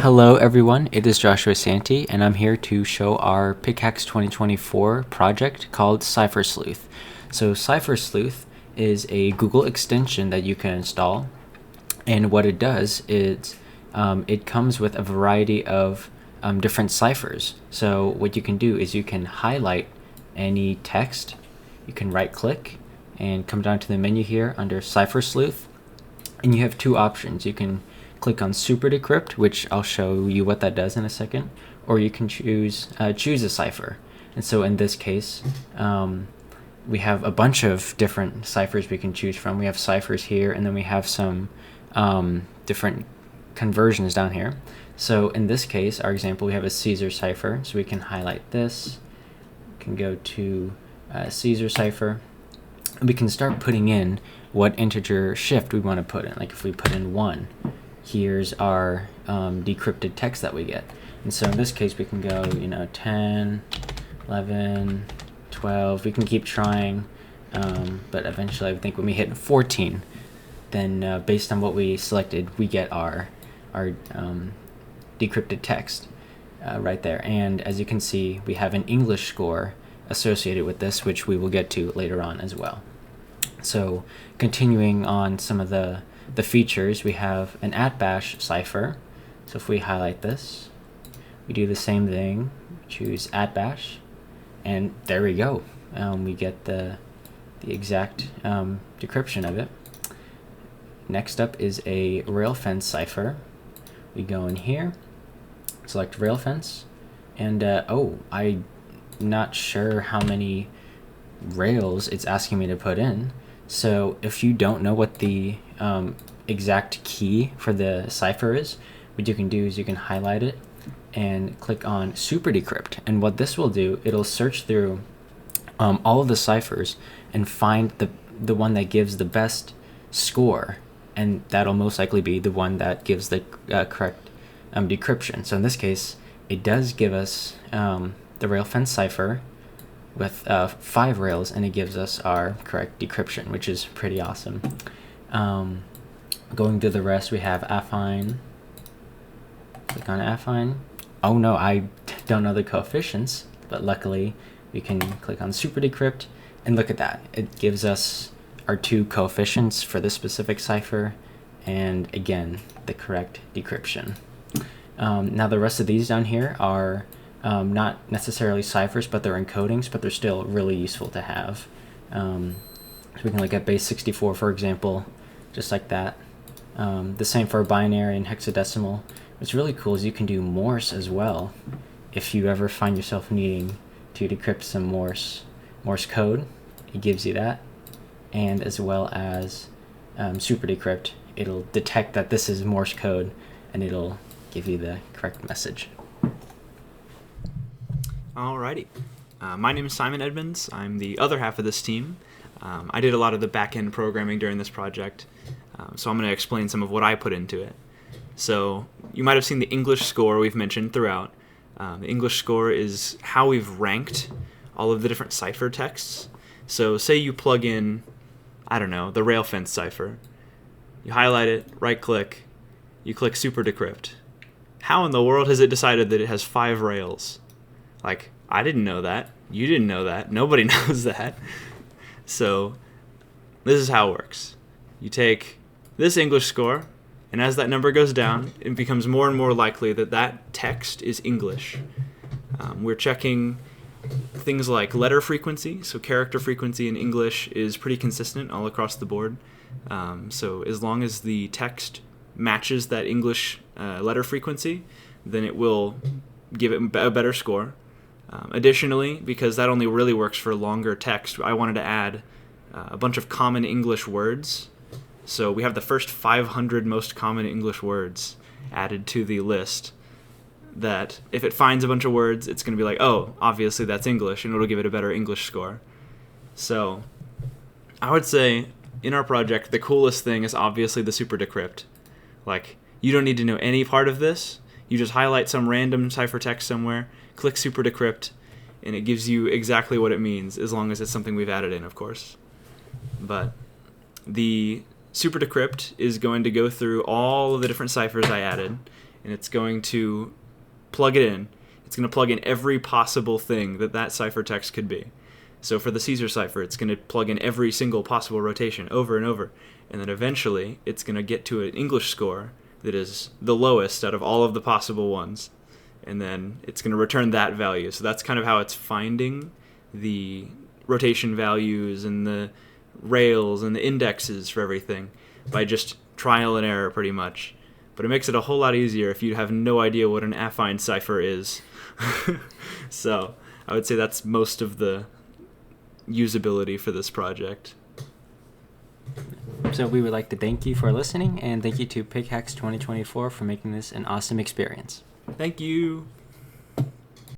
Hello everyone, it is Joshua Santy, and I'm here to show our PickHacks 2024 project called CipherSleuth. So CipherSleuth is a Google extension that you can install, and what it does is it comes with a variety of different ciphers. So what you can do is you can highlight any text, you can right click and come down to the menu here under CipherSleuth, and you have two options. You can click on Super Decrypt, which I'll show you what that does in a second, or you can choose a cipher. And so in this case, we have a bunch of different ciphers we can choose from. We have ciphers here, and then we have some different conversions down here. So in this case, our example, we have a Caesar cipher, so we can highlight this. We can go to Caesar cipher, and we can start putting in what integer shift we want to put in. Like if we put in 1, here's our decrypted text that we get. And so in this case, we can go, 10, 11, 12. We can keep trying, but eventually I think when we hit 14, then based on what we selected, we get our decrypted text right there. And as you can see, we have an English score associated with this, which we will get to later on as well. So continuing on some of the features, we have an @bash cipher. So if we highlight this, we do the same thing, choose @bash, and there we go. We get the exact decryption of it. Next up is a railfence cipher. We go in here, select railfence, and I'm not sure how many rails it's asking me to put in. So if you don't know what the exact key for the cipher is, what you can do is you can highlight it and click on Super Decrypt. And what this will do, it'll search through all of the ciphers and find the one that gives the best score, and that'll most likely be the one that gives the correct decryption. So in this case, it does give us the railfence cipher with 5 rails, and it gives us our correct decryption, which is pretty awesome. Going through the rest, we have affine. Click on affine. Oh no, I don't know the coefficients, but luckily we can click on Super Decrypt, and look at that. It gives us our 2 coefficients for this specific cipher, and again, the correct decryption. Now the rest of these down here are not necessarily ciphers, but they're encodings, but they're still really useful to have. So we can look at base 64, for example, just like that. The same for binary and hexadecimal. What's really cool is you can do Morse as well. If you ever find yourself needing to decrypt some Morse code, it gives you that. And as well as Super Decrypt, it'll detect that this is Morse code, and it'll give you the correct message. Alrighty. My name is Simon Edmunds. I'm the other half of this team. I did a lot of the back-end programming during this project, so I'm going to explain some of what I put into it. So you might have seen the English score we've mentioned throughout. The English score is how we've ranked all of the different cipher texts. So say you plug in, I don't know, the railfence cipher. You highlight it, right-click, you click Super Decrypt. How in the world has it decided that it has 5 rails? Like, I didn't know that. You didn't know that. Nobody knows that. So this is how it works. You take this English score, and as that number goes down, it becomes more and more likely that that text is English. We're checking things like letter frequency. So character frequency in English is pretty consistent all across the board. So as long as the text matches that English letter frequency, then it will give it a better score. Additionally, because that only really works for longer text, I wanted to add a bunch of common English words. So we have the first 500 most common English words added to the list, that if it finds a bunch of words, it's going to be like, oh, obviously that's English, and it'll give it a better English score. So I would say in our project, the coolest thing is obviously the Super Decrypt. Like, you don't need to know any part of this. You just highlight some random ciphertext somewhere, click Super Decrypt, and it gives you exactly what it means, as long as it's something we've added in, of course. But the Super Decrypt is going to go through all of the different ciphers I added, and it's going to plug it in. It's going to plug in every possible thing that ciphertext could be. So for the Caesar cipher, it's going to plug in every single possible rotation over and over. And then eventually, it's going to get to an English score that is the lowest out of all of the possible ones. And then it's going to return that value. So that's kind of how it's finding the rotation values and the rails and the indexes for everything, by just trial and error pretty much. But it makes it a whole lot easier if you have no idea what an affine cipher is. So I would say that's most of the usability for this project. So we would like to thank you for listening, and thank you to PickHacks 2024 for making this an awesome experience. Thank you.